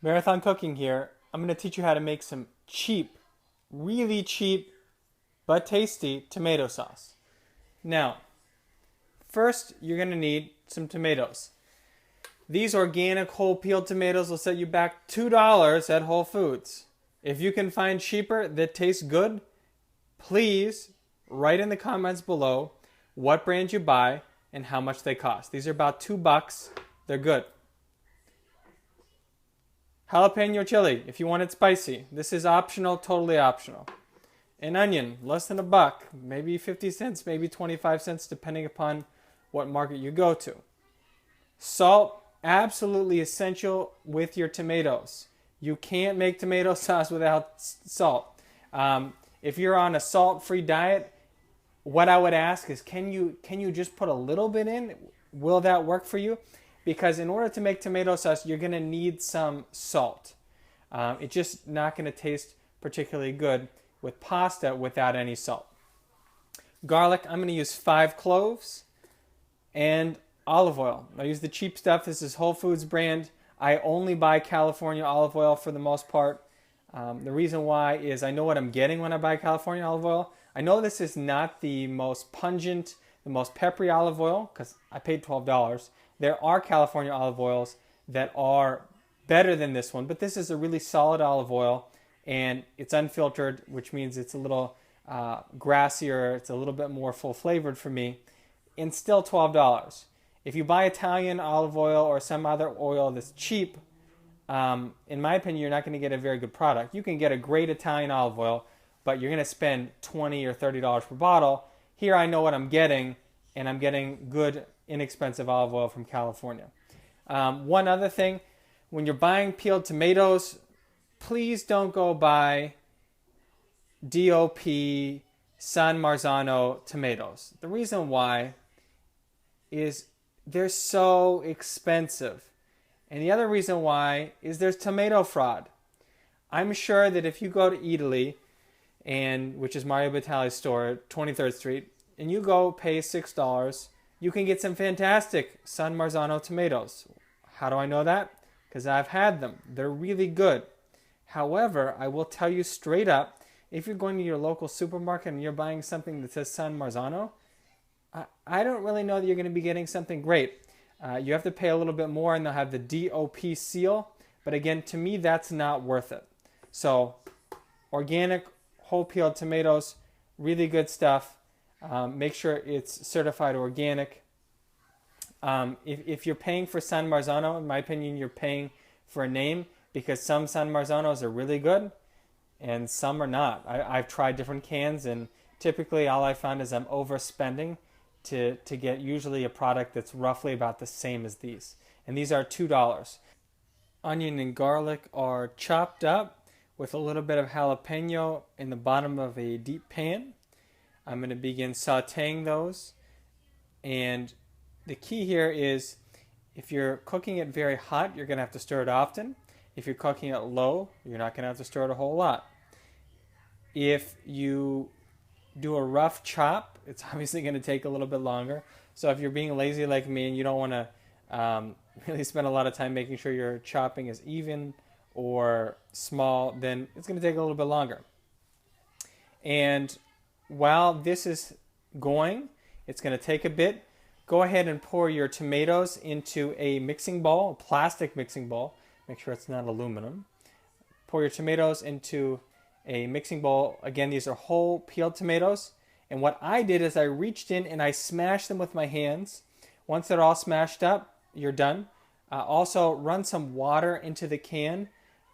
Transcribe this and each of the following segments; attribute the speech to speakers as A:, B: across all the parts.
A: Marathon Cooking here. I'm going to teach you how to make some cheap, really cheap, but tasty tomato sauce. Now, first you're going to need some tomatoes. These organic whole peeled tomatoes will set you back $2 at Whole Foods. If you can find cheaper that tastes good, please write in the comments below what brand you buy and how much they cost. These are about $2. They're good. Jalapeno chili, if you want it spicy. This is optional, totally optional. An onion, less than $1, maybe 50 cents, maybe 25 cents, depending upon what market you go to. Salt, absolutely essential with your tomatoes. You can't make tomato sauce without salt. If you're on a salt-free diet, what I would ask is, can you just put a little bit in? Will that work for you? Because in order to make tomato sauce, you're going to need some salt. It's just not going to taste particularly good with pasta without any salt. Garlic, I'm going to use 5 cloves. And olive oil. I use the cheap stuff. This is Whole Foods brand. I only buy California olive oil for the most part. The reason why is I know what I'm getting when I buy California olive oil. I know this is not the most pungent, the most peppery olive oil because I paid $12. There are California olive oils that are better than this one, but this is a really solid olive oil and it's unfiltered, which means it's a little grassier, it's a little bit more full flavored for me, and still $12. If you buy Italian olive oil or some other oil that's cheap, in my opinion, you're not going to get a very good product. You can get a great Italian olive oil, but you're going to spend $20 or $30 per bottle. Here I know what I'm getting, and I'm getting good, inexpensive olive oil from California. One other thing, when you're buying peeled tomatoes, please don't go buy DOP San Marzano tomatoes. The reason why is they're so expensive. And the other reason why is there's tomato fraud. I'm sure that if you go to Italy, which is Mario Batali's store, 23rd Street, and you go pay $6, you can get some fantastic San Marzano tomatoes. How do I know that? Because I've had them. They're really good. However, I will tell you straight up, if you're going to your local supermarket and you're buying something that says San Marzano, I don't really know that you're going to be getting something great. You have to pay a little bit more and they'll have the DOP seal. But again, to me, that's not worth it. So organic, whole peeled tomatoes, really good stuff. Make sure it's certified organic. If you're paying for San Marzano, in my opinion, you're paying for a name because some San Marzanos are really good and some are not. I've tried different cans and typically all I found is I'm overspending to get usually a product that's roughly about the same as these. And these are $2. Onion and garlic are chopped up with a little bit of jalapeno in the bottom of a deep pan. I'm going to begin sauteing those. And the key here is if you're cooking it very hot, you're going to have to stir it often. If you're cooking it low, you're not going to have to stir it a whole lot. If you do a rough chop, it's obviously going to take a little bit longer. So if you're being lazy like me and you don't want to really spend a lot of time making sure your chopping is even or small, then it's going to take a little bit longer. And while this is going, it's going to take a bit. Go ahead and pour your tomatoes into a mixing bowl, a plastic mixing bowl. Make sure it's not aluminum. Pour your tomatoes into a mixing bowl. Again, these are whole peeled tomatoes. And what I did is I reached in and I smashed them with my hands. Once they're all smashed up, you're done. Also, run some water into the can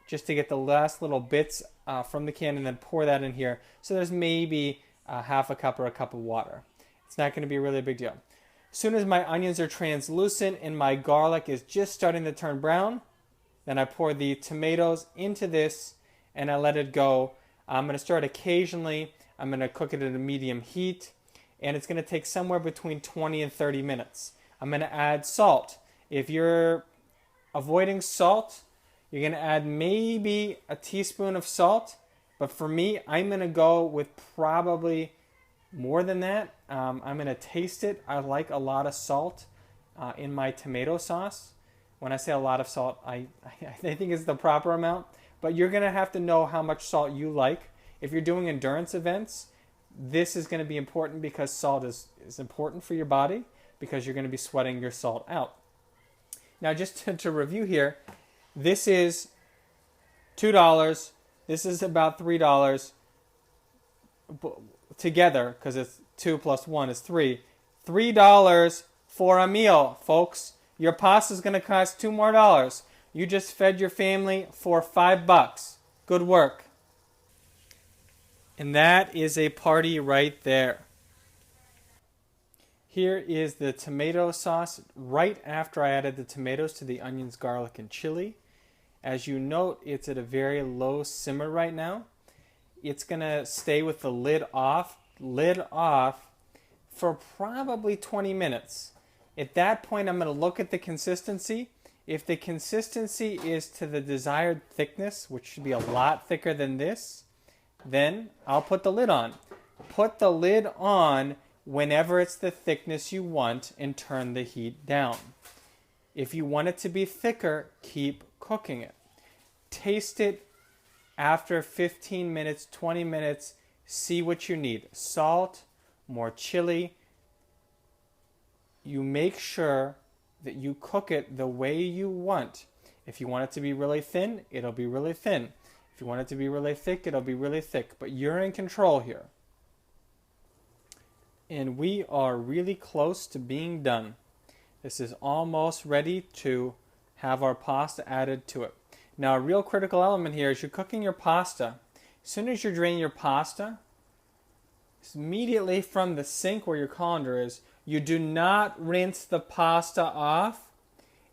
A: just to get the last little bits from the can and then pour that in here. So there's maybe half a cup or a cup of water. It's not going to be a really big deal. As soon as my onions are translucent and my garlic is just starting to turn brown, then I pour the tomatoes into this and I let it go. I'm going to stir it occasionally. I'm going to cook it at a medium heat and it's going to take somewhere between 20 and 30 minutes. I'm going to add salt. If you're avoiding salt, you're going to add maybe a teaspoon of salt. But for me, I'm going to go with probably more than that. I'm going to taste it. I like a lot of salt in my tomato sauce. When I say a lot of salt, I think it's the proper amount, but you're going to have to know how much salt you like. If you're doing endurance events, this is going to be important because salt is important for your body because you're going to be sweating your salt out. Now, just to review here, this is $2. This is about $3 together because it's 2 plus 1 is 3. $3 for a meal, folks. Your pasta is going to cost $2 more. You just fed your family for $5. Good work. And that is a party right there. Here is the tomato sauce right after I added the tomatoes to the onions, garlic, and chili. As you note, it's at a very low simmer right now. It's going to stay with the lid off for probably 20 minutes. At that point, I'm going to look at the consistency. If the consistency is to the desired thickness, which should be a lot thicker than this, then I'll put the lid on. Put the lid on whenever it's the thickness you want and turn the heat down. If you want it to be thicker, keep cooking it. Taste it after 15 minutes, 20 minutes. See what you need. Salt, more chili. You make sure that you cook it the way you want. If you want it to be really thin, it'll be really thin. If you want it to be really thick, it'll be really thick. But you're in control here. And we are really close to being done. This is almost ready to have our pasta added to it. Now, a real critical element here is you're cooking your pasta. As soon as you're draining your pasta, immediately from the sink where your colander is, you do not rinse the pasta off,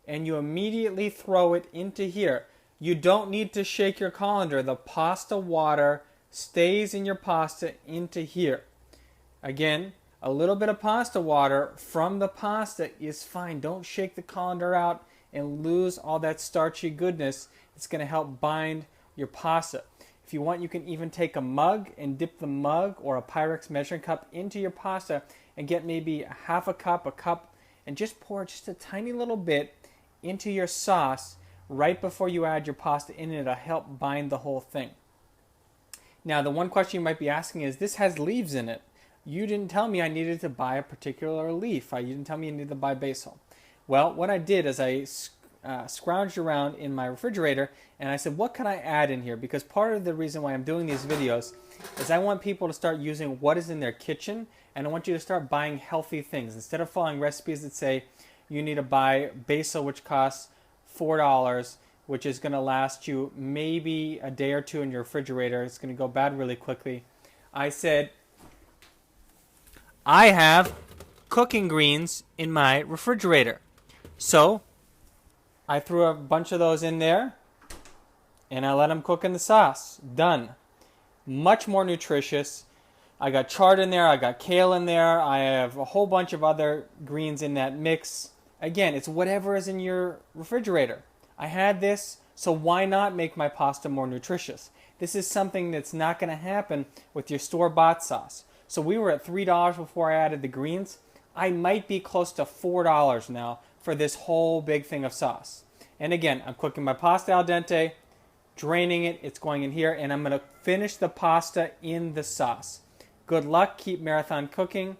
A: and you immediately throw it into here. You don't need to shake your colander. The pasta water stays in your pasta into here. Again, a little bit of pasta water from the pasta is fine. Don't shake the colander out and lose all that starchy goodness. It's going to help bind your pasta. If you want, you can even take a mug and dip the mug or a Pyrex measuring cup into your pasta and get maybe half a cup, and just pour just a tiny little bit into your sauce right before you add your pasta in, and it'll help bind the whole thing. Now, the one question you might be asking is, this has leaves in it. You didn't tell me I needed to buy a particular leaf. You didn't tell me I needed to buy basil. Well, what I did is I scrounged around in my refrigerator and I said, what can I add in here? Because part of the reason why I'm doing these videos is I want people to start using what is in their kitchen, and I want you to start buying healthy things. Instead of following recipes that say you need to buy basil, which costs $4, which is going to last you maybe a day or two in your refrigerator. It's going to go bad really quickly. I said, I have cooking greens in my refrigerator. So I threw a bunch of those in there and I let them cook in the sauce. Done. Much more nutritious. I got chard in there. I got kale in there. I have a whole bunch of other greens in that mix. Again, it's whatever is in your refrigerator. I had this, so why not make my pasta more nutritious? This is something that's not going to happen with your store-bought sauce. So we were at $3 before I added the greens. I might be close to $4 now for this whole big thing of sauce. And again, I'm cooking my pasta al dente, draining it, it's going in here, and I'm going to finish the pasta in the sauce. Good luck, keep marathon cooking.